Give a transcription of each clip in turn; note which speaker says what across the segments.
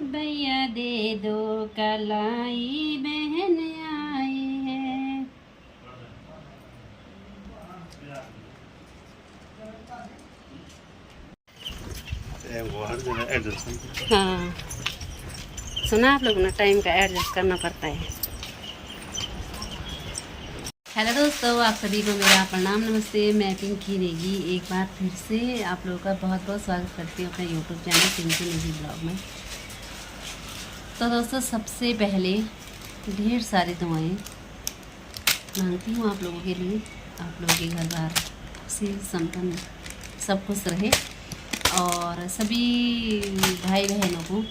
Speaker 1: भैया दे दो कलाई बहन आई है। हाँ, सुना आप लोगों ने, टाइम का एडजस्ट करना पड़ता है। हेलो दोस्तों, आप सभी को मेरा प्रणाम, नमस्ते। मैं पिंकी नेगी एक बार फिर से आप लोगों का बहुत बहुत स्वागत करती हूँ अपने YouTube channel Pinki Negi blog में। तो दोस्तों, सबसे पहले ढेर सारी दुआएं मांगती हूँ आप लोगों के लिए। आप लोगों के घर बार खुशी संपन्न सब खुश रहे, और सभी भाई बहनों को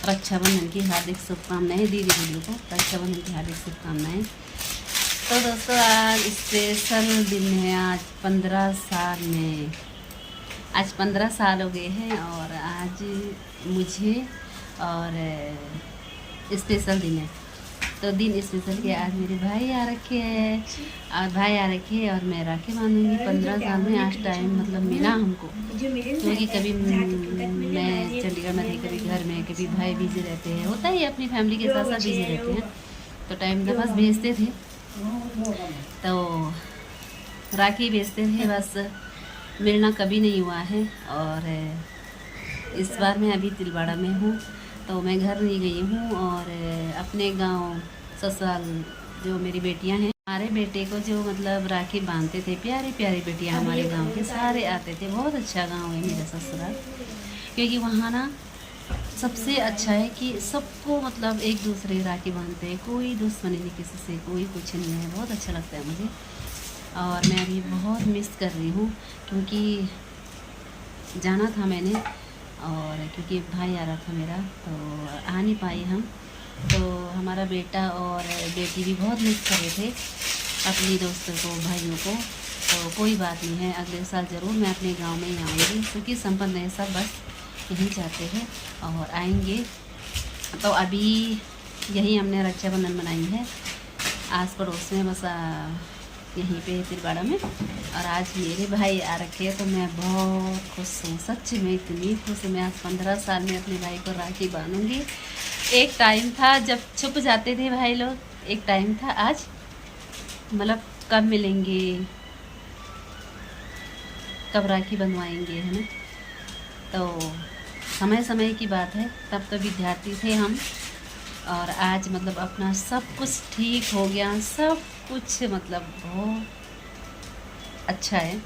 Speaker 1: रक्षाबंधन की हार्दिक शुभकामनाएं। दीदी दीदियों को रक्षाबंधन की हार्दिक शुभकामनाएं। तो दोस्तों, आज स्पेशल दिन है। आज 15 साल में, आज 15 साल हो गए हैं, और आज मुझे और स्पेशल दिन है। तो दिन स्पेशल के आज मेरे भाई आ रखे हैं, और भाई आ रखे हैं और मैं राखी बांधूंगी। 15 साल में आज टाइम मतलब मिला हमको, क्योंकि कभी मैं चंडीगढ़ में थी, कभी घर में, कभी भाई बिजी रहते हैं, होता ही अपनी फैमिली के साथ साथ बिजी रहते हैं। तो टाइम के पास भेजते थे, तो राखी भेजते थे, बस मिलना कभी नहीं हुआ है। और इस बार मैं अभी तिलवाड़ा में हूँ, तो मैं घर नहीं गई हूँ, और अपने गांव ससुराल जो मेरी बेटियां हैं, हमारे बेटे को जो मतलब राखी बांधते थे, प्यारी प्यारी बेटियां हमारे गांव के सारे आते थे। बहुत अच्छा गांव है मेरा ससुराल, क्योंकि वहाँ ना सबसे अच्छा है कि सबको मतलब एक दूसरे राखी बांधते हैं, कोई दुश्मनी नहीं किसी से, कोई कुछ नहीं है। बहुत अच्छा लगता है मुझे, और मैं अभी बहुत मिस कर रही हूँ, क्योंकि जाना था मैंने, और क्योंकि भाई आ रहा था मेरा, तो आ नहीं पाई हम। तो हमारा बेटा और बेटी भी बहुत मिस कर रहे थे अपनी दोस्तों को, भाइयों को। तो कोई बात नहीं है, अगले साल ज़रूर मैं अपने गांव में ही आऊँगी, क्योंकि संपन्न है सब बस यहीं चाहते हैं और आएंगे। तो अभी यहीं हमने रक्षाबंधन मनाई है, आस पड़ोस में, बस यहीं पे तिलवाड़ा में। और आज मेरे भाई आ रखे हैं, तो मैं बहुत खुश हूँ, सच में इतनी खुश हूँ। मैं आज 15 साल में अपने भाई को राखी बांधूंगी। एक टाइम था जब छुप जाते थे भाई लोग, एक टाइम था, आज मतलब कब मिलेंगे, कब राखी बंधवाएंगे, है ना। तो समय समय की बात है, तब तो विद्यार्थी थे हम, और आज मतलब अपना सब कुछ ठीक हो गया, सब कुछ मतलब बहुत अच्छा है।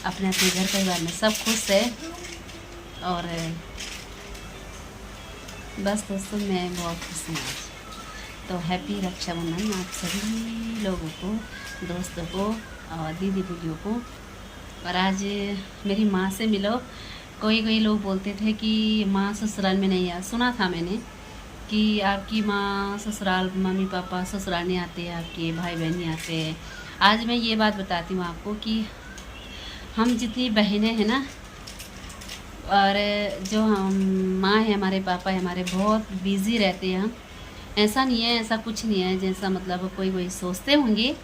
Speaker 1: अपने अपने घर परिवार में सब खुश है। और बस दोस्तों, मैं बहुत खुश हूँ आज। तो हैप्पी रक्षाबंधन आप सभी लोगों को, दोस्तों को और दीदी दीदियों को। और आज मेरी माँ से मिलो। कोई लोग बोलते थे कि माँ ससुराल में नहीं आ, सुना था मैंने कि आपकी माँ ससुराल, मम्मी पापा ससुराल नहीं आते, आपके भाई बहन नहीं आते। आज मैं ये बात बताती हूँ आपको कि हम जितनी बहनें हैं ना, और जो हम माँ है, हमारे पापा है, हमारे बहुत बिज़ी रहते हैं हम। ऐसा नहीं है, ऐसा कुछ नहीं है जैसा मतलब कोई सोचते होंगे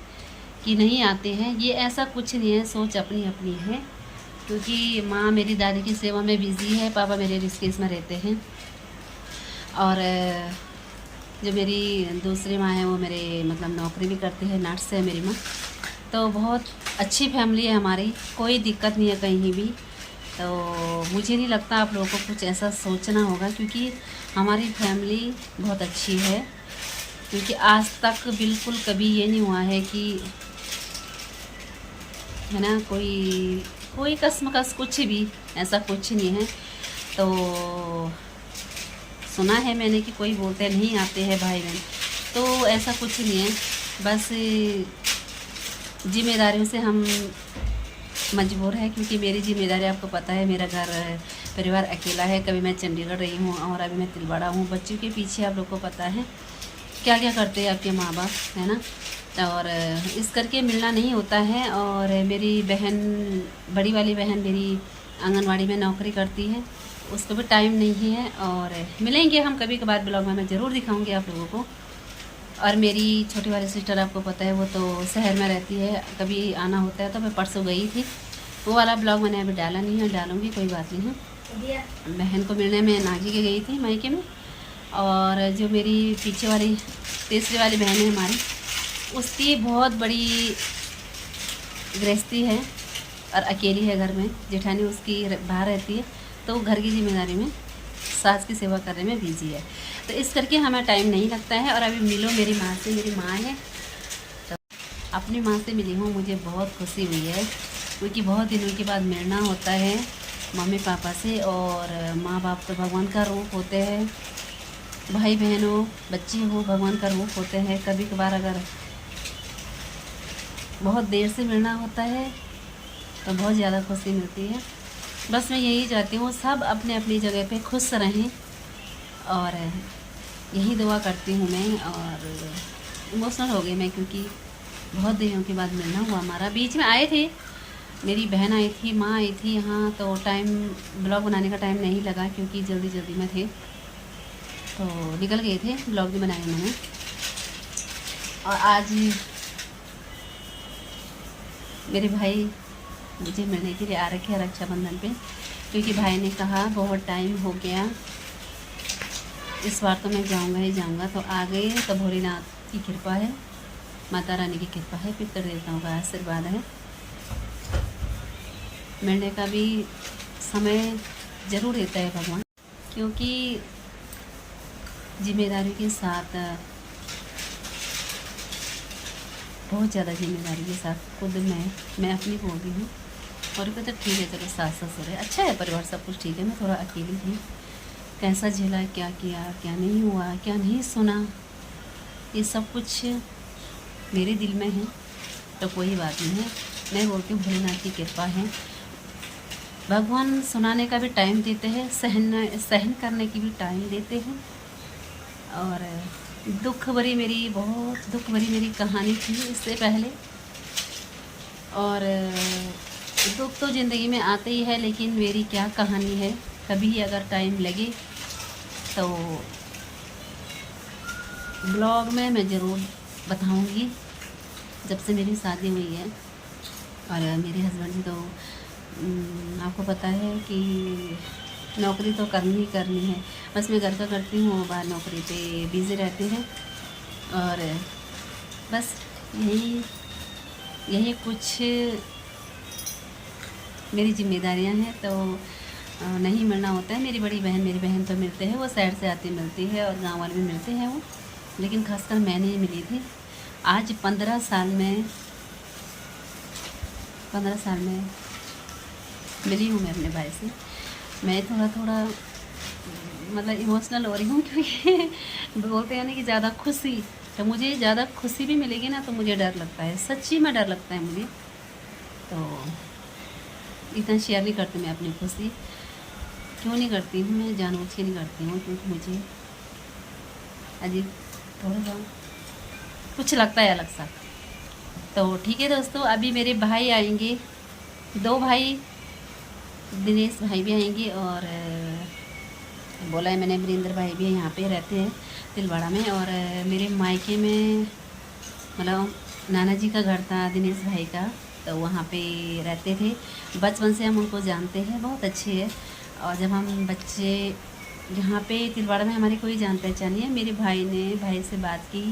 Speaker 1: कि नहीं आते हैं, ये ऐसा कुछ नहीं है, सोच अपनी अपनी है। क्योंकि माँ मेरी दादी की सेवा में बिज़ी है, पापा मेरे ऋषिकेश में रहते हैं, और जो मेरी दूसरी माँ है वो मेरे मतलब नौकरी भी करती है, नर्स है मेरी माँ। तो बहुत अच्छी फैमिली है हमारी, कोई दिक्कत नहीं है कहीं भी। तो मुझे नहीं लगता आप लोगों को कुछ ऐसा सोचना होगा, क्योंकि हमारी फैमिली बहुत अच्छी है। क्योंकि आज तक बिल्कुल कभी ये नहीं हुआ है कि, है ना, कोई कसमकस कुछ भी ऐसा कुछ नहीं है। तो सुना है मैंने कि कोई बोलते नहीं आते हैं भाई बहन, तो ऐसा कुछ नहीं है। बस जिम्मेदारियों से हम मजबूर है, क्योंकि मेरी जिम्मेदारी आपको पता है, मेरा घर परिवार अकेला है। कभी मैं चंडीगढ़ रही हूँ और अभी मैं तिलवाड़ा हूँ। बच्चों के पीछे आप लोग को पता है क्या क्या करते हैं आपके माँ बाप, है ना। और इस करके मिलना नहीं होता है। और मेरी बहन, बड़ी वाली बहन मेरी आंगनवाड़ी में नौकरी करती है, उसको भी टाइम नहीं है। और मिलेंगे हम कभी कभार, ब्लॉग में मैं ज़रूर दिखाऊंगी आप लोगों को। और मेरी छोटी वाली सिस्टर आपको पता है, वो तो शहर में रहती है, कभी आना होता है। तो मैं परसों गई थी, वो वाला ब्लॉग मैंने अभी डाला नहीं है, डालूंगी, कोई बात नहीं है। बहन को मिलने में नाजी के गई थी मायके में। और जो मेरी पीछे वाली तीसरी वाली बहन है हमारी, उसकी बहुत बड़ी गृहस्थी है और अकेली है घर में। जेठानी उसकी बाहर रहती है, तो वो घर की जिम्मेदारी में सास की सेवा करने में बिजी है, तो इस करके हमें टाइम नहीं लगता है। और अभी मिलो मेरी माँ से, मेरी माँ है तो अपनी माँ से मिली हूँ, मुझे बहुत खुशी हुई है, क्योंकि बहुत दिनों के बाद मिलना होता है मम्मी पापा से। और माँ बाप तो भगवान का रूप होते हैं, भाई बहन हो, बच्चे हो, भगवान का रूप होते हैं। कभी कभार अगर बहुत देर से मिलना होता है तो बहुत ज़्यादा खुशी मिलती है। बस मैं यही चाहती हूँ सब अपने अपनी जगह पे खुश रहें, और यही दुआ करती हूँ मैं। और इमोशनल हो गई मैं, क्योंकि बहुत दिनों के बाद मिलना हुआ हमारा। बीच में आए थे, मेरी बहन आई थी, माँ आई थी यहाँ, तो टाइम ब्लॉग बनाने का टाइम नहीं लगा, क्योंकि जल्दी जल्दी में थे तो निकल गए थे, ब्लॉग भी बनाया मैंने। और आज मेरे भाई मुझे मिलने के लिए आ रखे हैं रक्षाबंधन पे, क्योंकि भाई ने कहा बहुत टाइम हो गया, इस बार तो मैं जाऊंगा ही जाऊंगा। तो आ गए, तो भोलेनाथ की कृपा है, माता रानी की कृपा है, पितृ देवताओं का आशीर्वाद है। मिलने का भी समय ज़रूर देता है भगवान, क्योंकि जिम्मेदारी के साथ, बहुत ज़्यादा जिम्मेदारी के साथ खुद मैं अपनी हो गई हूँ। और तो ठीक है, चलो सास ससुर है, अच्छा है परिवार, सब कुछ ठीक है। मैं थोड़ा अकेली थी, कैसा झेला, क्या किया, क्या नहीं हुआ, क्या नहीं सुना, ये सब कुछ मेरे दिल में है, तो कोई बात नहीं है। मैं बोलती हूँ भोलेनाथ की कृपा है, भगवान सुनाने का भी टाइम देते हैं, सहन करने की भी टाइम देते हैं। और बहुत दुख भरी मेरी कहानी थी इससे पहले। और दुख तो ज़िंदगी में आते ही है, लेकिन मेरी क्या कहानी है, कभी अगर टाइम लगे तो ब्लॉग में मैं ज़रूर बताऊंगी। जब से मेरी शादी हुई है, और मेरे हस्बैंड जी तो आपको पता है कि नौकरी तो करनी है, बस मैं घर का करती हूँ, बाहर नौकरी पे बिज़ी रहते हैं। और बस यही कुछ मेरी जिम्मेदारियां हैं, तो नहीं मिलना होता है। मेरी बहन तो मिलते हैं, वो शहर से आती मिलती है, और गांव वाले भी मिलते हैं वो, लेकिन खासकर मैं नहीं मिली थी। आज 15 साल में मिली हूँ मैं अपने भाई से। मैं थोड़ा मतलब इमोशनल हो रही हूँ, क्योंकि बोलते हैं ना कि ज़्यादा खुशी, तो मुझे ज़्यादा खुशी भी मिलेगी ना तो मुझे डर लगता है, सच्ची में डर लगता है मुझे। तो इतना शेयर नहीं करती मैं अपनी खुशी, क्यों नहीं करती हूँ, मैं जानबूझ के नहीं करती हूँ, क्योंकि मुझे अजीब थोड़ा सा कुछ लगता है अलग सा। तो ठीक है दोस्तों, अभी मेरे भाई आएंगे, 2 भाई, दिनेश भाई भी आएंगे, और बोला है मैंने वीरेंद्र भाई भी यहाँ पे रहते हैं तिलवाड़ा में। और मेरे मायके में मतलब नाना जी का घर था दिनेश भाई का, तो वहाँ पे रहते थे, बचपन से हम उनको जानते हैं, बहुत अच्छे है। और जब हम बच्चे, यहाँ पे तिलवाड़ा में हमारी कोई जान पहचान नहीं है, मेरे भाई से बात की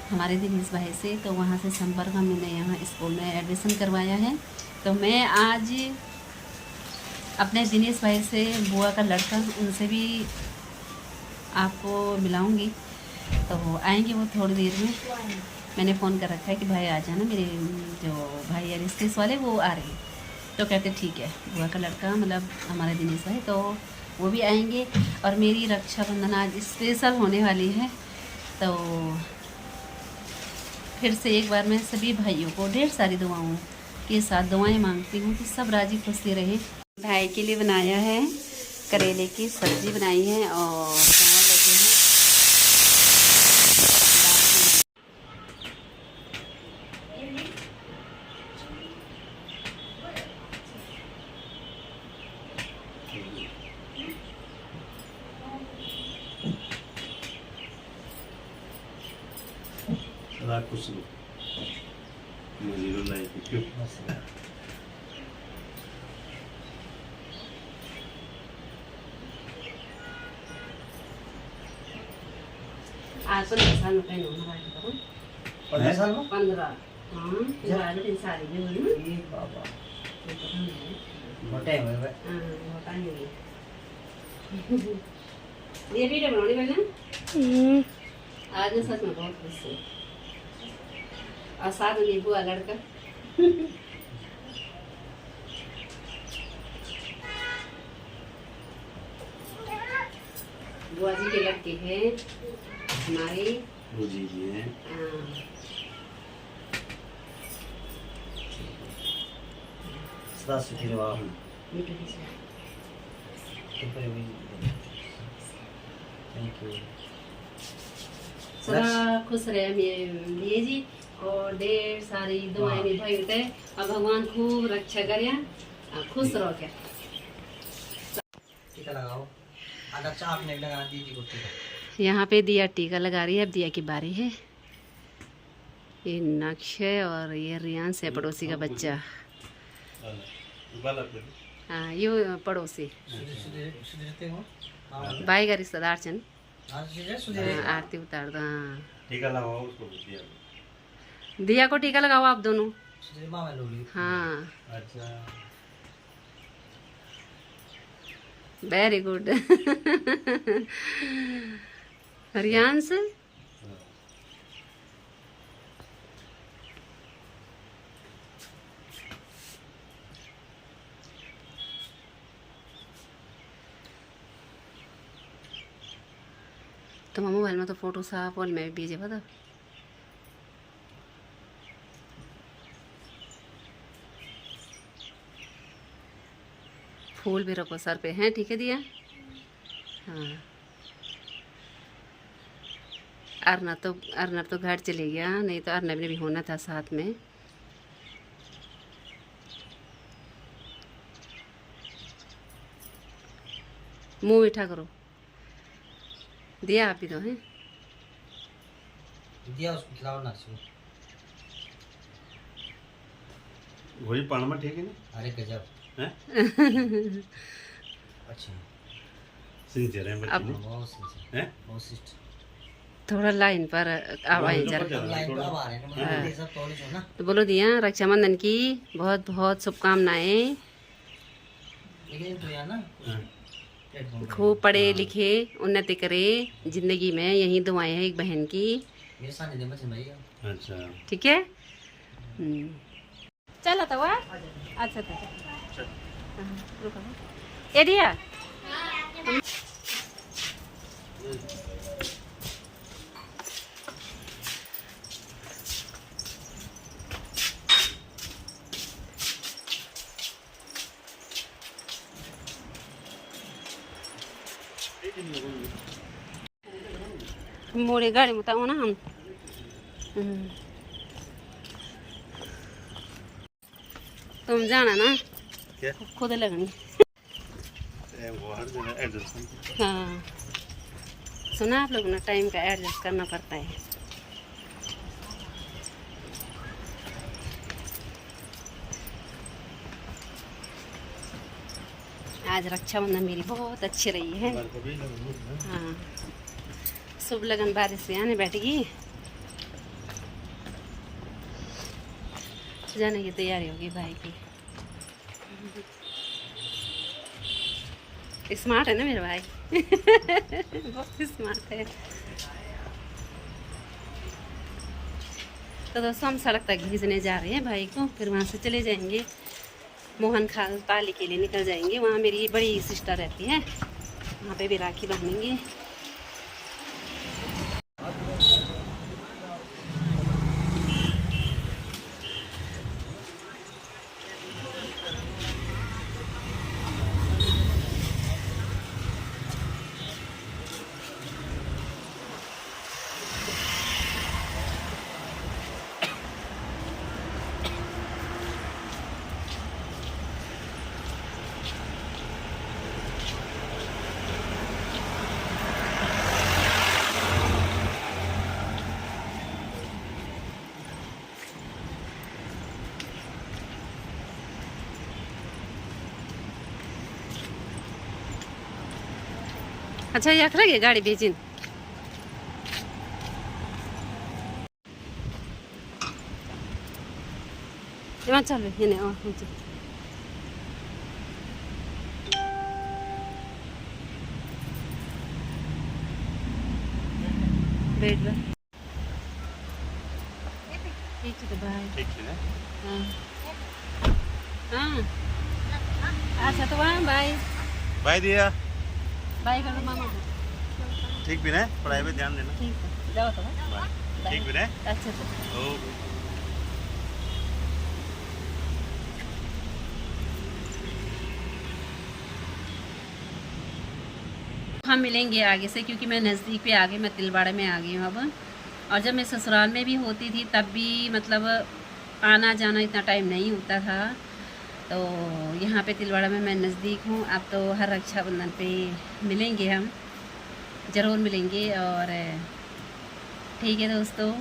Speaker 1: हमारे दिनेश भाई से, तो वहाँ से संपर्क हमने यहाँ स्कूल में एडमिशन करवाया है। तो मैं आज अपने दिनेश भाई से, बुआ का लड़का, उनसे भी आपको मिलाऊंगी, तो वो आएंगे वो थोड़ी देर में। मैंने फ़ोन कर रखा है कि भाई आ जाना, मेरे जो भाई है रिश्तेस वाले वो आ रहे हैं, तो कहते ठीक है, बुआ का लड़का मतलब हमारा दिनेश भाई, तो वो भी आएंगे। और मेरी रक्षाबंधन आज स्पेशल होने वाली है, तो फिर से एक बार मैं सभी भाइयों को ढेर सारी दुआओं के साथ दुआएं मांगती हूँ कि सब राजी खुशी रहे। भाई के लिए बनाया है, करेले की सब्जी बनाई है, और चावल लगे हैं।
Speaker 2: कुछ मुझे नहीं क्यों
Speaker 1: आज 15 साल में कहीं होना बाकी करो
Speaker 2: 15 साल में
Speaker 1: 15 हाँ बाद में शादी भी हुई ना
Speaker 2: ये बाबा
Speaker 1: ये तो हम है
Speaker 2: मोटे हुए भाई
Speaker 1: हाँ होता नहीं है ये वीडियो बनानी मैंने आज मैं सच में बहुत खुश हूँ और साथ में बुआ लड़का बुआ जी के लड़के हैं हमारे
Speaker 3: जी जी हैं
Speaker 2: सदा सुखी रहो आप
Speaker 1: मीठू की चाय।
Speaker 2: थैंक यू
Speaker 1: सदा खुश रहे मेरे लिए जी और ढेर सारी दुआएं में भाई होते और भगवान खूब रक्षा करे खुश रहो क्या
Speaker 2: टीका लगाओ आधा चाप नहीं लगा दीदी को टीका
Speaker 1: यहाँ पे दिया टीका लगा रही है अब दिया की बारी है ये नक्शे और ये रियांस है पड़ोसी का बच्चा हाँ ये पड़ोसी
Speaker 2: सुधरते हो
Speaker 1: भाई का रिश्तेदार चन
Speaker 2: आज सुधर
Speaker 1: आरती उतार दो हाँ
Speaker 3: टीका लगाओ उसको दिया
Speaker 1: दिया को टीका लगाओ आप दोनों
Speaker 2: सुधर मामा लोग
Speaker 1: हाँ
Speaker 3: अच्छा
Speaker 1: वेरी गुड रियांस तो मोबाइल में तो फोटो साफ और मैं भेजे बता फूल भी रखो सर पे हैं ठीक है दिया हाँ अर्नब तो घर चले गया नहीं तो अर्नब ने भी होना था साथ में मुंह मीठा करो दिया आप भी तो हैं
Speaker 2: दिया उसको खिलाओ ना सो
Speaker 3: वही पानमा ठीक है ना
Speaker 2: अरे गजब
Speaker 3: हैं
Speaker 2: अच्छा
Speaker 3: सिंसियर है बच्चे ने
Speaker 2: बहुत सही
Speaker 3: हैं
Speaker 2: बहुत सिस्ट
Speaker 1: थोड़ा लाइन पर आवाज जरा
Speaker 2: लाइन पे आ रहे हैं मतलब ये सब तोड़ी जो ना
Speaker 1: तो बोलो दिया रक्षाबंधन की बहुत बहुत शुभकामनाएं
Speaker 2: लेकिन तो यार ना
Speaker 1: खूब पढ़े लिखे उन्नति करे जिंदगी में यही दुआएं हैं एक बहन की
Speaker 2: मेरे सामने दे मत भैया
Speaker 3: अच्छा
Speaker 1: ठीक है चला था वह अच्छा था ये दिया मोड़े गाड़ी में बताओ ना हम तुम जाना ना
Speaker 3: क्या
Speaker 1: खुद लगनी हाँ सुना आप लोग ना टाइम का एडजस्ट करना पड़ता है आज रक्षाबंधन मेरी बहुत अच्छी रही है हाँ शुभ लगन बारिश से आने बैठेगी जाने की तैयारी होगी भाई की स्मार्ट है ना मेरा भाई बहुत स्मार्ट है तो दोस्तों हम सड़क तक खींचने जा रहे हैं भाई को फिर वहाँ से चले जाएंगे मोहन खाल पाली के लिए निकल जाएंगे वहाँ मेरी बड़ी सिस्टर रहती है वहाँ पे भी राखी बांधेंगे अच्छा ये अखरा गाड़ी भेजिन यहाँ चल ये नहीं और नीचे बैठ लो ठीक है तो बाय
Speaker 3: ठीक है ना
Speaker 1: हाँ हाँ अच्छा तो वहाँ बाय
Speaker 3: बाय दिया
Speaker 1: बाय कर दो मामा को
Speaker 3: ठीक भी ना पढ़ाई पे ध्यान देना
Speaker 1: ठीक है जाओ तो
Speaker 3: बाय ठीक भी ना
Speaker 1: अच्छा तो
Speaker 3: ओके
Speaker 1: हम मिलेंगे आगे से क्योंकि मैं नज़दीक पे आ गई, मैं तिलवाड़ा में आ गई हूँ अब। और जब मैं ससुराल में भी होती थी तब भी मतलब आना जाना इतना टाइम नहीं होता था, तो यहाँ पे तिलवाड़ा में मैं नज़दीक हूँ। अब तो हर रक्षाबंधन पे मिलेंगे, हम ज़रूर मिलेंगे। और ठीक है दोस्तों,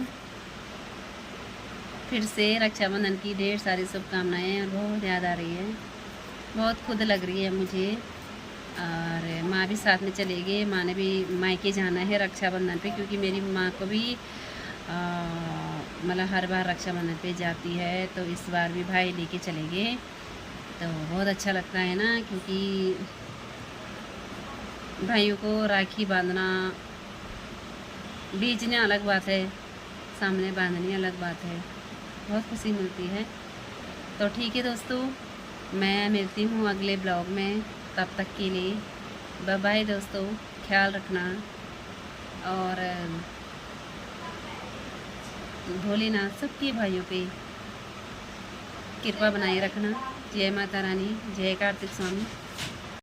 Speaker 1: फिर से रक्षाबंधन की ढेर सारी शुभकामनाएँ और बहुत याद आ रही है, बहुत खुद लग रही है मुझे। और माँ भी साथ में चले गए, माँ ने भी मायके जाना है रक्षाबंधन पे क्योंकि मेरी माँ को भी मतलब हर बार रक्षाबंधन पे जाती है, तो इस बार भी भाई लेके चले गए। तो बहुत अच्छा लगता है ना, क्योंकि भाइयों को राखी बांधना, बेचने अलग बात है, सामने बांधनी अलग बात है, बहुत खुशी मिलती है। तो ठीक है दोस्तों, मैं मिलती हूँ अगले ब्लॉग में, तब तक के लिए बाय बाय दोस्तों, ख्याल रखना और भोलेनाथ सबके भाइयों पे कृपा बनाए रखना। जय माता रानी, जय कार्तिक स्वामी।